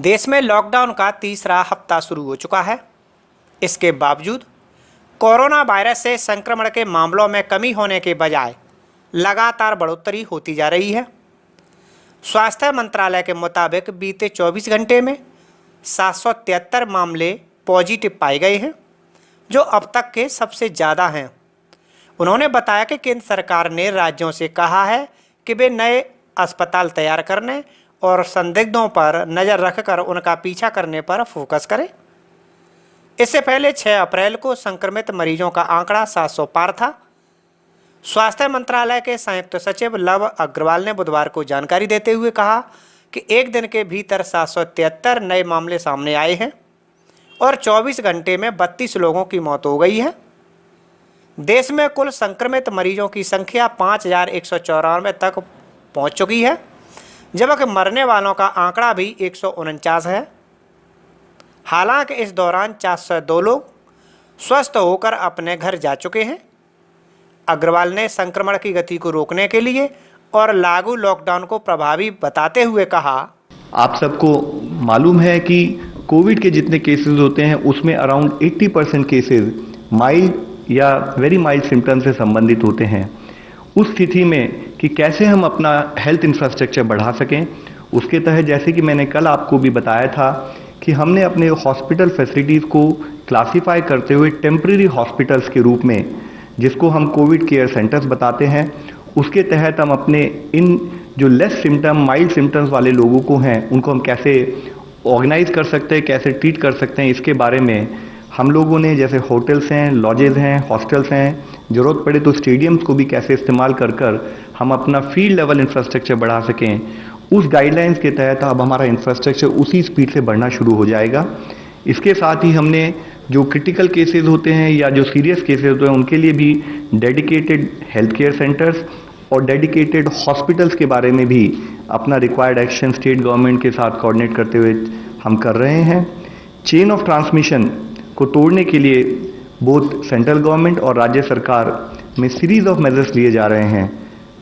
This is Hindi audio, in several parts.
देश में लॉकडाउन का तीसरा हफ्ता शुरू हो चुका है। इसके बावजूद कोरोना वायरस से संक्रमण के मामलों में कमी होने के बजाय लगातार बढ़ोतरी होती जा रही है। स्वास्थ्य मंत्रालय के मुताबिक बीते 24 घंटे में 773 मामले पॉजिटिव पाए गए हैं, जो अब तक के सबसे ज़्यादा हैं। उन्होंने बताया कि केंद्र सरकार ने राज्यों से कहा है कि वे नए अस्पताल तैयार करने और संदिग्धों पर नज़र रखकर उनका पीछा करने पर फोकस करें। इससे पहले 6 अप्रैल को संक्रमित मरीजों का आंकड़ा 700 पार था। स्वास्थ्य मंत्रालय के संयुक्त सचिव लव अग्रवाल ने बुधवार को जानकारी देते हुए कहा कि एक दिन के भीतर 773 नए मामले सामने आए हैं और 24 घंटे में 32 लोगों की मौत हो गई है। देश में कुल संक्रमित मरीजों की संख्या 5194 तक पहुंच चुकी है, जबकि मरने वालों का आंकड़ा भी 149 है। हालांकि इस दौरान 402 लोग स्वस्थ होकर अपने घर जा चुके हैं। अग्रवाल ने संक्रमण की गति को रोकने के लिए और लागू लॉकडाउन को प्रभावी बताते हुए कहा, आप सबको मालूम है कि कोविड के जितने केसेस होते हैं उसमें अराउंड 80% केसेस माइल्ड या वेरी माइल्ड सिम्टम से संबंधित होते हैं। उस स्थिति में कि कैसे हम अपना हेल्थ इंफ्रास्ट्रक्चर बढ़ा सकें, उसके तहत जैसे कि मैंने कल आपको भी बताया था कि हमने अपने हॉस्पिटल फैसिलिटीज़ को क्लासीफाई करते हुए टेम्परेरी हॉस्पिटल्स के रूप में, जिसको हम कोविड केयर सेंटर्स बताते हैं, उसके तहत हम अपने इन जो लेस सिम्टम माइल्ड सिम्टम्स वाले लोगों को हैं उनको हम कैसे ऑर्गेनाइज कर सकते हैं, कैसे ट्रीट कर सकते हैं, इसके बारे में हम लोगों ने जैसे होटल्स हैं, लॉजेज हैं, हॉस्टल्स हैं, ज़रूरत पड़े तो स्टेडियम्स को भी कैसे इस्तेमाल कर कर हम अपना फील्ड लेवल इंफ्रास्ट्रक्चर बढ़ा सकें, उस गाइडलाइंस के तहत अब हमारा इंफ्रास्ट्रक्चर उसी स्पीड से बढ़ना शुरू हो जाएगा। इसके साथ ही हमने जो क्रिटिकल केसेस होते हैं या जो सीरियस केसेस होते हैं उनके लिए भी डेडिकेटेड हेल्थ केयर सेंटर्स और डेडिकेटेड हॉस्पिटल्स के बारे में भी अपना रिक्वायर्ड एक्शन स्टेट गवर्नमेंट के साथ कोऑर्डिनेट करते हुए हम कर रहे हैं। चेन ऑफ ट्रांसमिशन को तोड़ने के लिए बोथ सेंट्रल गवर्नमेंट और राज्य सरकार में सीरीज ऑफ मेजर्स लिए जा रहे हैं।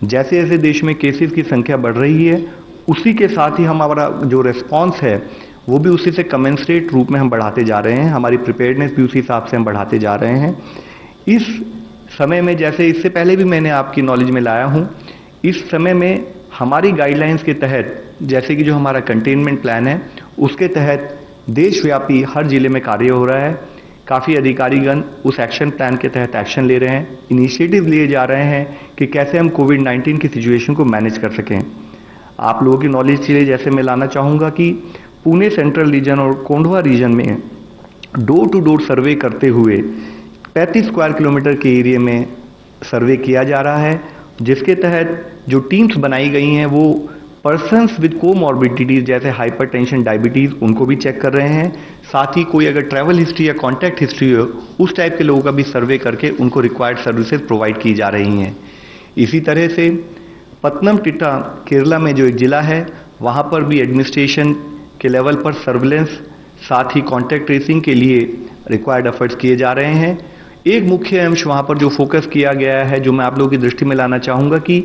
जैसे जैसे देश में केसेस की संख्या बढ़ रही है, उसी के साथ ही हमारा जो रिस्पांस है वो भी उसी से कमेंसरेट रूप में हम बढ़ाते जा रहे हैं। हमारी प्रिपेयर्डनेस भी उसी हिसाब से हम बढ़ाते जा रहे हैं। इस समय में, जैसे इससे पहले भी मैंने आपकी नॉलेज में लाया हूँ, इस समय में हमारी गाइडलाइंस के तहत जैसे कि जो हमारा कंटेनमेंट प्लान है उसके तहत देशव्यापी हर जिले में कार्य हो रहा है। काफ़ी अधिकारीगण उस एक्शन प्लान के तहत एक्शन ले रहे हैं, इनिशिएटिव लिए जा रहे हैं कि कैसे हम कोविड-19 की सिचुएशन को मैनेज कर सकें। आप लोगों की नॉलेज के लिए जैसे मैं लाना चाहूँगा कि पुणे सेंट्रल रीजन और कोंढवा रीजन में डोर टू डोर सर्वे करते हुए 35 स्क्वायर किलोमीटर के एरिया में सर्वे किया जा रहा है, जिसके तहत जो टीम्स बनाई गई हैं वो पर्सन्स विद कोमॉर्बिडिटीज जैसे हाइपरटेंशन, डायबिटीज़, उनको भी चेक कर रहे हैं। साथ ही कोई अगर ट्रैवल हिस्ट्री या कॉन्टैक्ट हिस्ट्री हो, उस टाइप के लोगों का भी सर्वे करके उनको रिक्वायर्ड सर्विसेज प्रोवाइड की जा रही हैं। इसी तरह से पत्तनमथिट्टा केरला में जो एक ज़िला है, वहाँ पर भी एडमिनिस्ट्रेशन के लेवल पर सर्विलेंस साथ ही कॉन्टैक्ट ट्रेसिंग के लिए रिक्वायर्ड एफर्ट्स किए जा रहे हैं। एक मुख्य अंश वहाँ पर जो फोकस किया गया है, जो मैं आप लोगों की दृष्टि में लाना चाहूँगा कि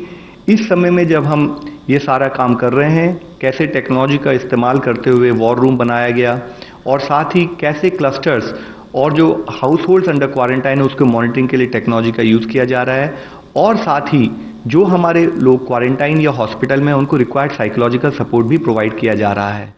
इस समय में जब हम ये सारा काम कर रहे हैं, कैसे टेक्नोलॉजी का इस्तेमाल करते हुए वॉर रूम बनाया गया और साथ ही कैसे क्लस्टर्स और जो हाउस होल्ड्स अंडर क्वारंटाइन है उसके मॉनिटरिंग के लिए टेक्नोलॉजी का यूज़ किया जा रहा है, और साथ ही जो हमारे लोग क्वारंटाइन या हॉस्पिटल में उनको रिक्वायर्ड साइकोलॉजिकल सपोर्ट भी प्रोवाइड किया जा रहा है।